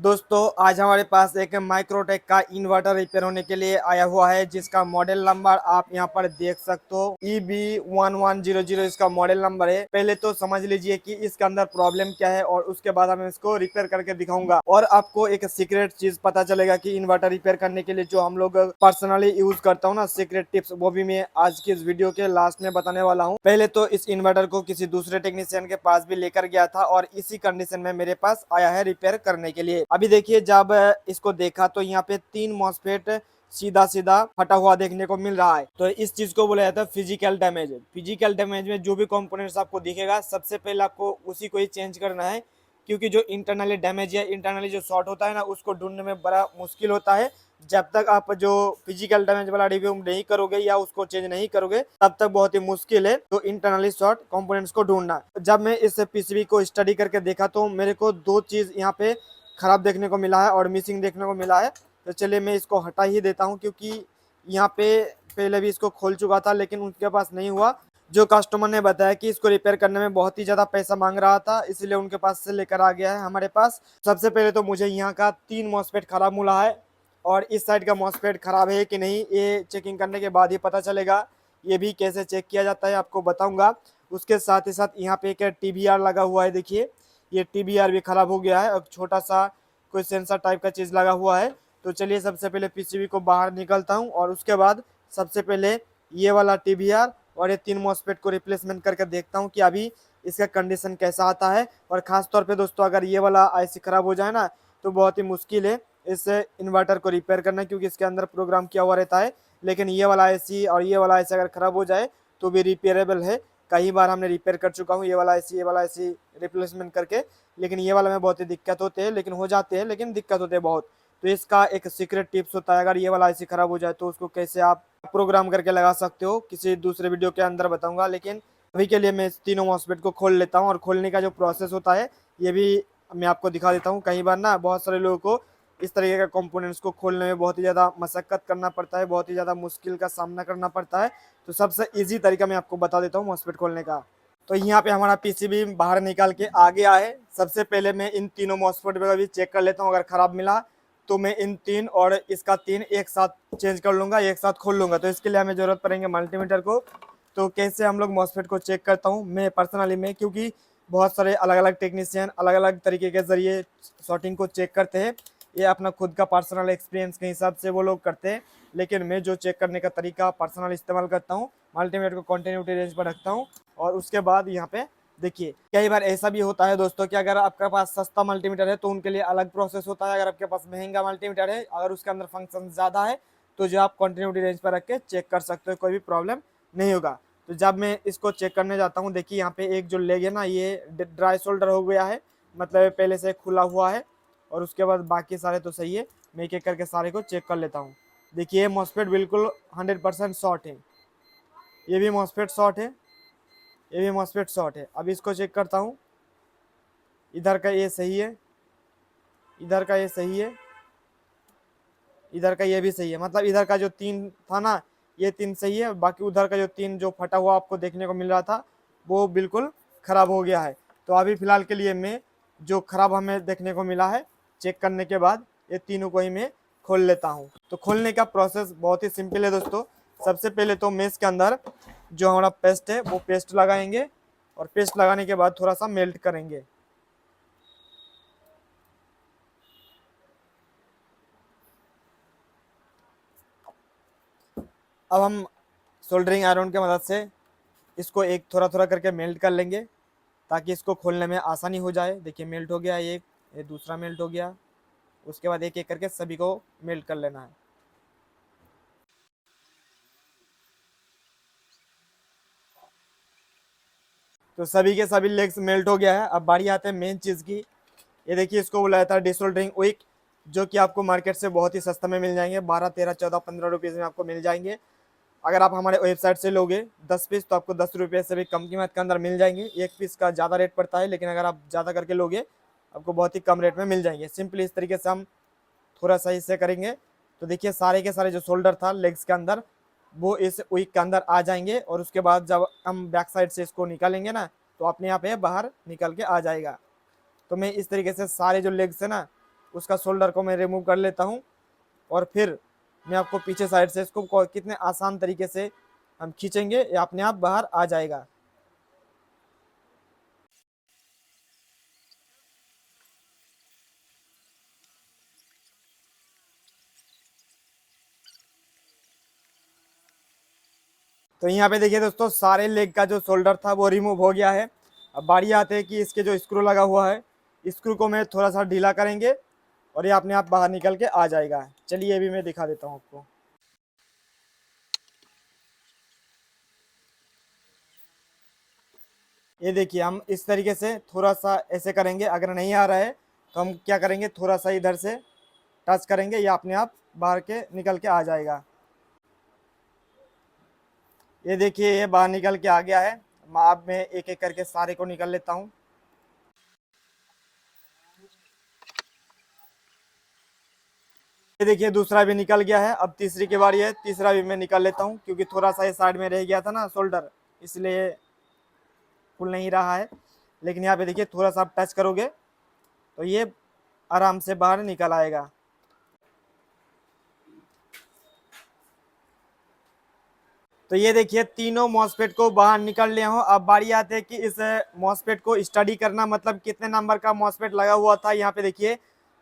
दोस्तों आज हमारे पास एक माइक्रोटेक का इन्वर्टर रिपेयर होने के लिए आया हुआ है, जिसका मॉडल नंबर आप यहां पर देख सकते हो। EB1100 इसका मॉडल नंबर है। पहले तो समझ लीजिए कि इसके अंदर प्रॉब्लम क्या है और उसके बाद हम इसको रिपेयर करके दिखाऊंगा और आपको एक सीक्रेट चीज पता चलेगा कि इन्वर्टर रिपेयर करने के लिए जो हम लोग पर्सनली यूज करता हूँ ना, सीक्रेट टिप्स, वो भी मैं आज की इस वीडियो के लास्ट में बताने वाला हूँ। पहले तो इस इन्वर्टर को किसी दूसरे टेक्नीशियन के पास भी लेकर गया था और इसी कंडीशन में मेरे पास आया है रिपेयर करने के लिए। अभी देखिए, जब इसको देखा तो यहाँ पे 3 मॉसफेट सीधा सीधा फटा हुआ देखने को मिल रहा है। तो इस चीज को बोला जाता है फिजिकल डैमेज। फिजिकल डैमेज में जो भी कंपोनेंट्स आपको दिखेगा, सबसे पहले आपको उसी को ही चेंज करना है, क्योंकि जो इंटरनली डैमेज या इंटरनली जो शॉर्ट होता है ना, उसको ढूंढने में बड़ा मुश्किल होता है। जब तक आप जो फिजिकल डैमेज वाला रिव्यू नहीं करोगे या उसको चेंज नहीं करोगे, तब तक बहुत ही मुश्किल है तो इंटरनली शॉर्ट कंपोनेंट्स को ढूंढना। जब मैं इस पीसीबी को स्टडी करके देखा तो मेरे को 2 चीज यहाँ पे खराब देखने को मिला है और मिसिंग देखने को मिला है। तो चलिए मैं इसको हटा ही देता हूँ, क्योंकि यहाँ पे पहले भी इसको खोल चुका था लेकिन उनके पास नहीं हुआ। जो कस्टमर ने बताया कि इसको रिपेयर करने में बहुत ही ज्यादा पैसा मांग रहा था, इसलिए उनके पास से लेकर आ गया है हमारे पास। सबसे पहले तो मुझे यहाँ का 3 मॉसफेट खराब मिला है और इस साइड का मॉसफेट खराब है कि नहीं, ये चेकिंग करने के बाद ही पता चलेगा। ये भी कैसे चेक किया जाता है आपको बताऊंगा। उसके साथ ही साथ यहाँ पे एक टीबीआर लगा हुआ है। देखिए, ये टीबीआर भी खराब हो गया है और छोटा सा कोई सेंसर टाइप का चीज लगा हुआ है। तो चलिए सबसे पहले पीसीबी को बाहर निकलता हूँ और उसके बाद सबसे पहले ये वाला टीबीआर और ये 3 मॉसफेट को रिप्लेसमेंट करके देखता हूँ कि अभी इसका कंडीशन कैसा आता है। और खास तौर पे दोस्तों, अगर ये वाला आईसी खराब हो जाए ना, तो बहुत ही मुश्किल है इस इन्वर्टर को रिपेयर करना, क्योंकि इसके अंदर प्रोग्राम किया हुआ रहता है। लेकिन ये वाला आईसी और ये वाला आईसी अगर खराब हो जाए तो भी रिपेयरेबल है। कई बार हमने रिपेयर कर चुका हूँ ये वाला आईसी रिप्लेसमेंट करके, लेकिन ये वाला में बहुत ही दिक्कत होते हैं, लेकिन हो जाते हैं, लेकिन दिक्कत होते हैं बहुत। तो इसका एक सीक्रेट टिप्स होता है, अगर ये वाला आईसी खराब हो जाए तो उसको कैसे आप प्रोग्राम करके लगा सकते हो, किसी दूसरे वीडियो के अंदर बताऊंगा। लेकिन अभी के लिए मैं इस तीनों मॉसफेट को खोल लेता हूँ और खोलने का जो प्रोसेस होता है ये भी मैं आपको दिखा देता हूँ। कई बार ना बहुत सारे लोगों को इस तरीके का कंपोनेंट्स को खोलने में बहुत ही ज़्यादा मशक्कत करना पड़ता है, बहुत ही ज़्यादा मुश्किल का सामना करना पड़ता है। तो सबसे ईजी तरीका मैं आपको बता देता हूँ मॉसफेट खोलने का। तो यहाँ पे हमारा पीसीबी बाहर निकाल के आ गया है। सबसे पहले मैं इन तीनों मॉसफेट का भी चेक कर लेता हूँ। अगर खराब मिला तो मैं इन 3 और इसका 3 एक साथ चेंज कर लूंगा, एक साथ खोल लूंगा। तो इसके लिए हमें जरूरत पड़ेंगे मल्टीमीटर को। तो कैसे हम लोग मॉसफेट को चेक करता हूँ मैं पर्सनली में, क्योंकि बहुत सारे अलग अलग टेक्नीशियन अलग अलग तरीके के जरिए शॉर्टिंग को चेक करते हैं। ये अपना खुद का पर्सनल एक्सपीरियंस के हिसाब से वो लोग करते हैं, लेकिन मैं जो चेक करने का तरीका पर्सनल इस्तेमाल करता हूँ, मल्टीमीटर को कंटिन्यूटी रेंज पर रखता हूँ। और उसके बाद यहाँ पे देखिए, कई बार ऐसा भी होता है दोस्तों कि अगर आपके पास सस्ता मल्टीमीटर है तो उनके लिए अलग प्रोसेस होता है। अगर आपके पास महंगा मल्टीमीटर है, अगर उसके अंदर फंक्शन ज़्यादा है, तो जो आप कंटिन्यूटी रेंज पर रख के चेक कर सकते हो, कोई भी प्रॉब्लम नहीं होगा। तो जब मैं इसको चेक करने जाता हूँ, देखिए यहाँ पे एक जो लेग है ना, ये ड्राई शोल्डर हो गया है, मतलब पहले से खुला हुआ है। और उसके बाद बाकी सारे तो सही है। मैं एक एक करके सारे को चेक कर लेता हूँ। देखिए मॉसफेट बिल्कुल 100% शॉर्ट है, ये भी मॉसफेट शॉर्ट है, ये भी मॉसफेट शॉर्ट है। अब इसको चेक करता हूँ, इधर का ये सही है, इधर का ये सही है, इधर का ये भी सही है। मतलब इधर का जो 3 था ना, ये 3 सही है। बाकी उधर का जो 3 जो फटा हुआ आपको देखने को मिल रहा था, वो बिल्कुल खराब हो गया है। तो अभी फिलहाल के लिए मैं जो खराब हमें देखने को मिला है, चेक करने के बाद ये तीनों को ही मैं खोल लेता हूँ। तो खोलने का प्रोसेस बहुत ही सिंपल है दोस्तों। सबसे पहले तो मेश के अंदर जो हमारा पेस्ट है वो पेस्ट लगाएंगे और पेस्ट लगाने के बाद थोड़ा सा मेल्ट करेंगे। अब हम सोल्डरिंग आयरन की मदद से इसको एक थोड़ा थोड़ा करके मेल्ट कर लेंगे, ताकि इसको खोलने में आसानी हो जाए। देखिए मेल्ट हो गया एक, ये दूसरा मेल्ट हो गया। उसके बाद एक एक करके सभी को मेल्ट कर लेना है। तो सभी के सभी लेग्स मेल्ट हो गया है। अब बारी आते हैं मेन चीज़ की। ये देखिए, इसको बुलाया था डिसोल्डरिंग विक, जो कि आपको मार्केट से बहुत ही सस्ता में मिल जाएंगे, 12, 13, 14, 15 रुपीज़ में आपको मिल जाएंगे। अगर आप हमारे वेबसाइट से लोगे 10 पीस तो आपको 10 रुपये से भी कम कीमत के अंदर मिल जाएंगे। एक पीस का ज़्यादा रेट पड़ता है, लेकिन अगर आप ज़्यादा करके लोगे आपको बहुत ही कम रेट में मिल जाएंगे। सिंपली इस तरीके से हम थोड़ा सा इससे करेंगे तो देखिए सारे के सारे जो शोल्डर था लेग्स के अंदर, वो इस विक के अंदर आ जाएंगे। और उसके बाद जब हम बैक साइड से इसको निकालेंगे ना, तो अपने आप ये बाहर निकल के आ जाएगा। तो मैं इस तरीके से सारे जो लेग्स है ना, उसका सोल्डर को मैं रिमूव कर लेता हूँ और फिर मैं आपको पीछे साइड से इसको कितने आसान तरीके से हम खींचेंगे ये अपने आप बाहर आ जाएगा। तो यहाँ पे देखिए दोस्तों सारे लेग का जो शोल्डर था वो रिमूव हो गया है। अब बारी आते है कि इसके जो स्क्रू लगा हुआ है, स्क्रू को मैं थोड़ा सा ढीला करेंगे और ये अपने आप बाहर निकल के आ जाएगा। चलिए ये भी मैं दिखा देता हूँ आपको। ये देखिए हम इस तरीके से थोड़ा सा ऐसे करेंगे, अगर नहीं आ रहा है तो हम क्या करेंगे, थोड़ा सा इधर से टच करेंगे, ये अपने आप बाहर के निकल के आ जाएगा। ये देखिए ये बाहर निकल के आ गया है। अब मैं एक एक करके सारे को निकल लेता हूँ। ये देखिए दूसरा भी निकल गया है। अब तीसरी की बारी है, तीसरा भी मैं निकाल लेता हूँ क्योंकि थोड़ा सा ये साइड में रह गया था ना शोल्डर, इसलिए खुल नहीं रहा है। लेकिन यहाँ पे देखिए थोड़ा सा आप टच करोगे तो ये आराम से बाहर निकल आएगा। तो ये देखिए तीनों मॉसफेट को बाहर निकल लिया हूँ। अब बारी आती है कि इस मॉसफेट को स्टडी करना, मतलब कितने नंबर का मॉसफेट लगा हुआ था। यहाँ पे देखिए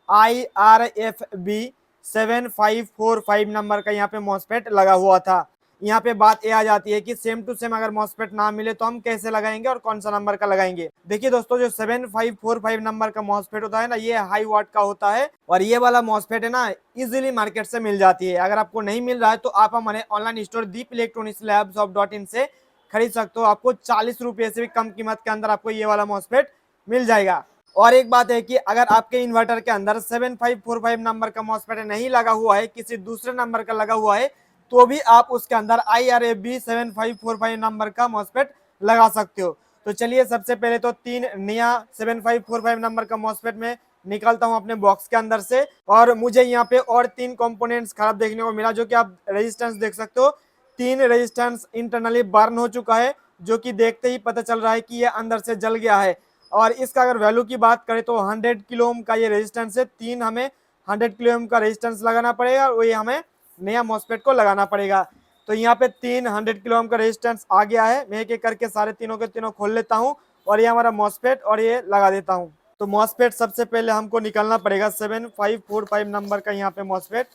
IRFB 7545 नंबर का यहाँ पे मॉसफेट लगा हुआ था। यहाँ पे बात ये आ जाती है कि सेम टू सेम अगर मॉसफेट ना मिले तो हम कैसे लगाएंगे और कौन सा नंबर का लगाएंगे। देखिए दोस्तों जो 7545 नंबर का मॉसफेट होता है ना, ये हाई वाट का होता है और ये वाला मॉसफेट है ना इजीली मार्केट से मिल जाती है। अगर आपको नहीं मिल रहा है तो आप हमारे ऑनलाइन स्टोर दीप इलेक्ट्रॉनिक्स लैब शॉप.in से खरीद सकते हो। आपको 40 रुपये से भी कम कीमत के अंदर आपको ये वाला मॉसफेट मिल जाएगा। और एक बात है कि अगर आपके इन्वर्टर के अंदर 7545 नंबर का मॉसफेट नहीं लगा हुआ है, किसी दूसरे नंबर का लगा हुआ है, तो भी आप उसके अंदर IRFB 7545 नंबर का मॉसफेट लगा सकते हो। तो चलिए सबसे पहले तो तीन नया 7545 नंबर का मॉसफेट में निकालता हूं अपने बॉक्स के अंदर से। और मुझे यहाँ पे और तीन कंपोनेंट्स खराब देखने को मिला, जो कि आप रेजिस्टेंस देख सकते हो। तीन रेजिस्टेंस इंटरनली बर्न हो चुका है, जो कि देखते ही पता चल रहा है कि ये अंदर से जल गया है। और इसका अगर वैल्यू की बात करें तो 100 किलो ओम का ये रेजिस्टेंस है। तीन हमें 100 किलो ओम का रेजिस्टेंस लगाना पड़ेगा और ये हमें नया मॉसफेट को लगाना पड़ेगा। तो यहाँ पे 300 किलो ओम का रेजिस्टेंस आ गया है। मैं एक एक करके सारे तीनों के तीनों खोल लेता हूँ और ये हमारा मॉसफेट और ये लगा देता हूँ। तो मॉसफेट सबसे पहले हमको निकालना पड़ेगा 7545 नंबर का यहाँ पे मॉसफेट।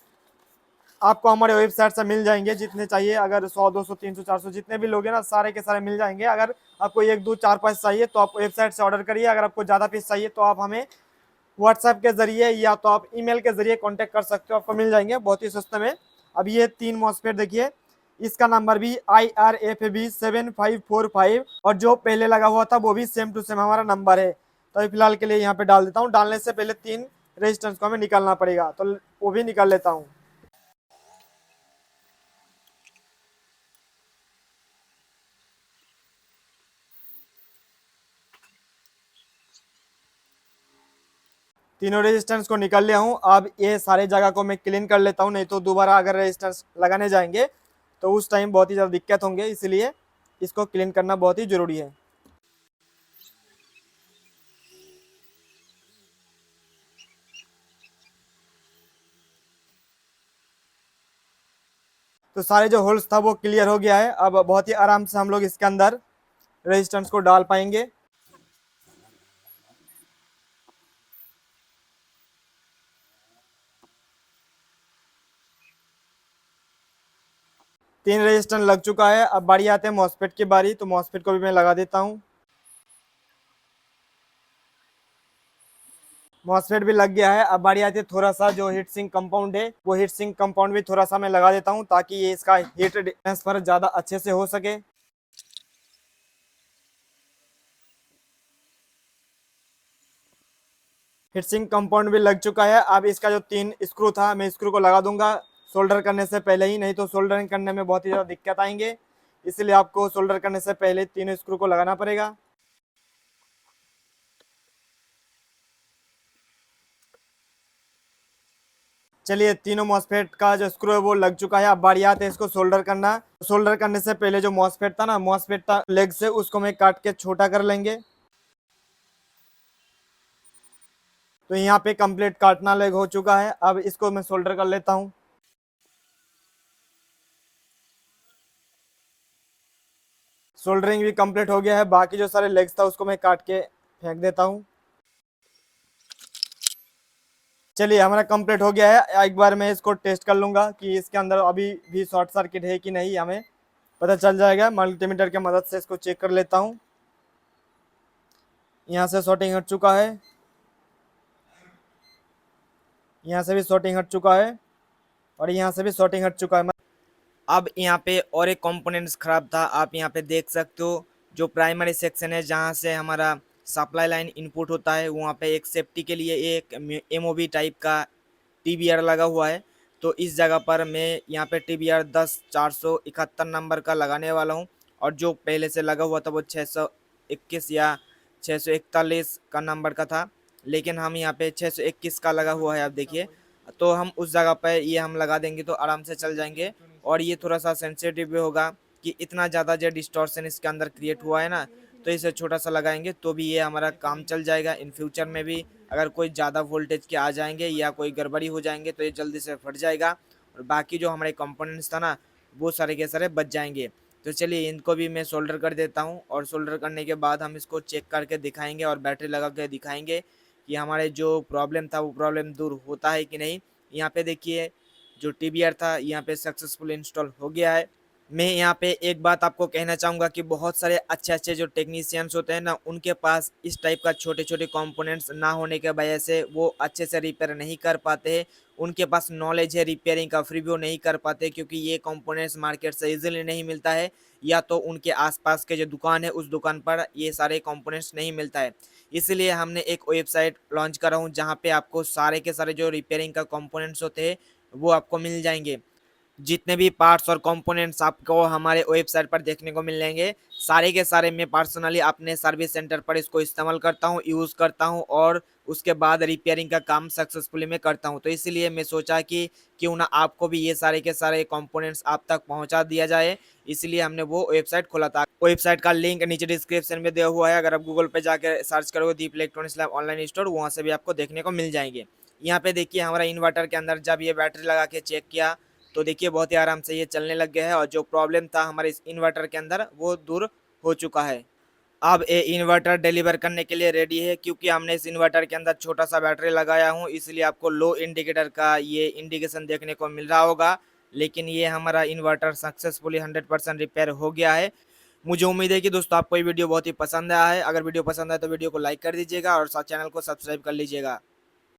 आपको हमारे वेबसाइट से मिल जाएंगे जितने चाहिए, अगर 100 200 300 400 जितने भी लोग हैं ना सारे के सारे मिल जाएंगे। अगर आपको 1 2 4 5 चाहिए तो आप वेबसाइट से ऑर्डर करिए। अगर आपको ज़्यादा पीस चाहिए तो आप हमें व्हाट्सएप के जरिए या तो आप ईमेल के जरिए कांटेक्ट कर सकते हो, आपको मिल जाएंगे बहुत ही सस्ते में। अब ये तीन मॉसफेट देखिए, इसका नंबर भी IRFB 7545 और जो पहले लगा हुआ था वो भी सेम टू सेम हमारा नंबर है। तो फिलहाल के लिए यहाँ पे डाल देता हूँ। डालने से पहले तीन रेजिस्टेंस को हमें निकालना पड़ेगा, तो वो भी निकाल लेता हूँ। तीनों रेजिस्टेंस को निकाल लिया हूँ। अब ये सारे जगह को मैं क्लीन कर लेता हूँ, नहीं तो दोबारा अगर रेजिस्टेंस लगाने जाएंगे तो उस टाइम बहुत ही ज़्यादा दिक्कत होंगे, इसलिए इसको क्लीन करना बहुत ही ज़रूरी है। तो सारे जो होल्स था वो क्लियर हो गया है। अब बहुत ही आराम से हम लोग इसके अंदर रेजिस्टेंस को डाल पाएंगे। तीन रेजिस्टेंस लग चुका है। अब बारी आते हैं मॉसफेट की बारी, तो मॉसफेट को भी मैं लगा देता हूँ। मॉसफेट भी लग गया है। अब बारी आती है थोड़ा सा जो हीट सिंक कंपाउंड है, वो हीट सिंक कंपाउंड भी थोड़ा सा मैं लगा देता हूँ ताकि ये इसका हीट ट्रांसफर ज़्यादा अच्छे से हो सके। हीट सिंक कंपाउंड भी लग चुका है। अब इसका जो तीन स्क्रू था मैं स्क्रू को लगा दूंगा सोल्डर करने से पहले ही, नहीं तो सोल्डरिंग करने में बहुत ही ज़्यादा दिक्कत आएंगे, इसलिए आपको सोल्डर करने से पहले तीनों स्क्रू को लगाना पड़ेगा। चलिए तीनों मॉसफेट का जो स्क्रू है वो लग चुका है। अब बारी आते है इसको सोल्डर करना। सोल्डर करने से पहले जो मॉसफेट था ना, मॉसफेट था लेग से, उसको मैं काट के छोटा कर लेंगे। तो यहाँ पे कंप्लीट काटना लेग हो चुका है। अब इसको मैं सोल्डर कर लेता हूँ। सोल्डरिंग भी कंप्लीट हो गया है। बाकी जो सारे लेग्स था उसको मैं काट के फेंक देता हूँ। चलिए हमारा कंप्लीट हो गया है। एक बार मैं इसको टेस्ट कर लूंगा कि इसके अंदर अभी भी शॉर्ट सर्किट है कि नहीं, हमें पता चल जाएगा। मल्टीमीटर की मदद से इसको चेक कर लेता हूँ। यहाँ से शॉर्टिंग हट चुका है, यहाँ से भी शॉर्टिंग हट चुका है और यहाँ से भी शॉर्टिंग हट चुका है। अब यहाँ पे और एक कंपोनेंट्स खराब था, आप यहाँ पे देख सकते हो। जो प्राइमरी सेक्शन है जहाँ से हमारा सप्लाई लाइन इनपुट होता है, वहाँ पे एक सेफ्टी के लिए एक एमओबी टाइप का टीबीआर लगा हुआ है। तो इस जगह पर मैं यहाँ पे टीबीआर 10-471 नंबर का लगाने वाला हूँ। और जो पहले से लगा हुआ था वो 621 या 641 का नंबर का था, लेकिन हम यहाँ पे 621 का लगा हुआ है। आप देखिए, तो हम उस जगह पे ये हम लगा देंगे तो आराम से चल जाएंगे। और ये थोड़ा सा सेंसिटिव भी होगा कि इतना ज़्यादा जो डिस्टॉर्शन इसके अंदर क्रिएट हुआ है ना, तो इसे छोटा सा लगाएंगे तो भी ये हमारा काम चल जाएगा। इन फ्यूचर में भी अगर कोई ज़्यादा वोल्टेज के आ जाएंगे या कोई गड़बड़ी हो जाएंगे तो ये जल्दी से फट जाएगा और बाकी जो हमारे कंपोनेंट्स था ना वो सारे के सारे बच जाएंगे। तो चलिए इनको भी मैं सोल्डर कर देता हूँ और सोल्डर करने के बाद हम इसको चेक करके दिखाएंगे और बैटरी लगा के दिखाएंगे कि हमारे जो प्रॉब्लम था वो प्रॉब्लम दूर होता है कि नहीं। यहाँ पे देखिए जो टीबीआर था यहाँ पे सक्सेसफुल इंस्टॉल हो गया है। मैं यहाँ पे एक बात आपको कहना चाहूँगा कि बहुत सारे अच्छे अच्छे जो टेक्नीशियंस होते हैं ना, उनके पास इस टाइप का छोटे छोटे कंपोनेंट्स ना होने के वजह से वो अच्छे से रिपेयर नहीं कर पाते हैं। उनके पास नॉलेज है रिपेयरिंग का, फिर भी वो नहीं कर पाते क्योंकि ये कंपोनेंट्स मार्केट से इजीली नहीं मिलता है, या तो उनके आसपास के जो दुकान है उस दुकान पर ये सारे कंपोनेंट्स नहीं मिलता है। इसलिए हमने एक वेबसाइट लॉन्च करा हूँ जहाँ पे आपको सारे के सारे जो रिपेयरिंग का कंपोनेंट्स होते हैं वो आपको मिल जाएंगे। जितने भी पार्ट्स और कंपोनेंट्स आपको हमारे वेबसाइट पर देखने को मिल जाएंगे, सारे के सारे मैं पर्सनली अपने सर्विस सेंटर पर इसको इस्तेमाल करता हूँ, यूज़ करता हूँ और उसके बाद रिपेयरिंग का काम सक्सेसफुली मैं करता हूँ। तो इसलिए मैं सोचा कि क्यों ना आपको भी ये सारे के सारे कंपोनेंट्स आप तक पहुँचा दिया जाए, इसलिए हमने वो वेबसाइट खोला था। वेबसाइट का लिंक नीचे डिस्क्रिप्शन में दिया हुआ है। अगर आप गूगल पे जाकर सर्च करोगे दीप इलेक्ट्रॉनिक्स लैब ऑनलाइन स्टोर, वहाँ से भी आपको देखने को मिल जाएंगे। यहाँ पे देखिए हमारा इन्वर्टर के अंदर जब ये बैटरी लगा के चेक किया तो देखिए बहुत ही आराम से ये चलने लग गया है और जो प्रॉब्लम था हमारे इस इन्वर्टर के अंदर वो दूर हो चुका है। अब ये इन्वर्टर डिलीवर करने के लिए रेडी है। क्योंकि हमने इस इन्वर्टर के अंदर छोटा सा बैटरी लगाया हूँ इसलिए आपको लो इंडिकेटर का ये इंडिकेशन देखने को मिल रहा होगा, लेकिन ये हमारा इन्वर्टर सक्सेसफुली 100% रिपेयर हो गया है। मुझे उम्मीद है कि दोस्तों आपको ये वीडियो बहुत ही पसंद आया है। अगर वीडियो पसंद आए तो वीडियो को लाइक कर दीजिएगा और चैनल को सब्सक्राइब कर लीजिएगा।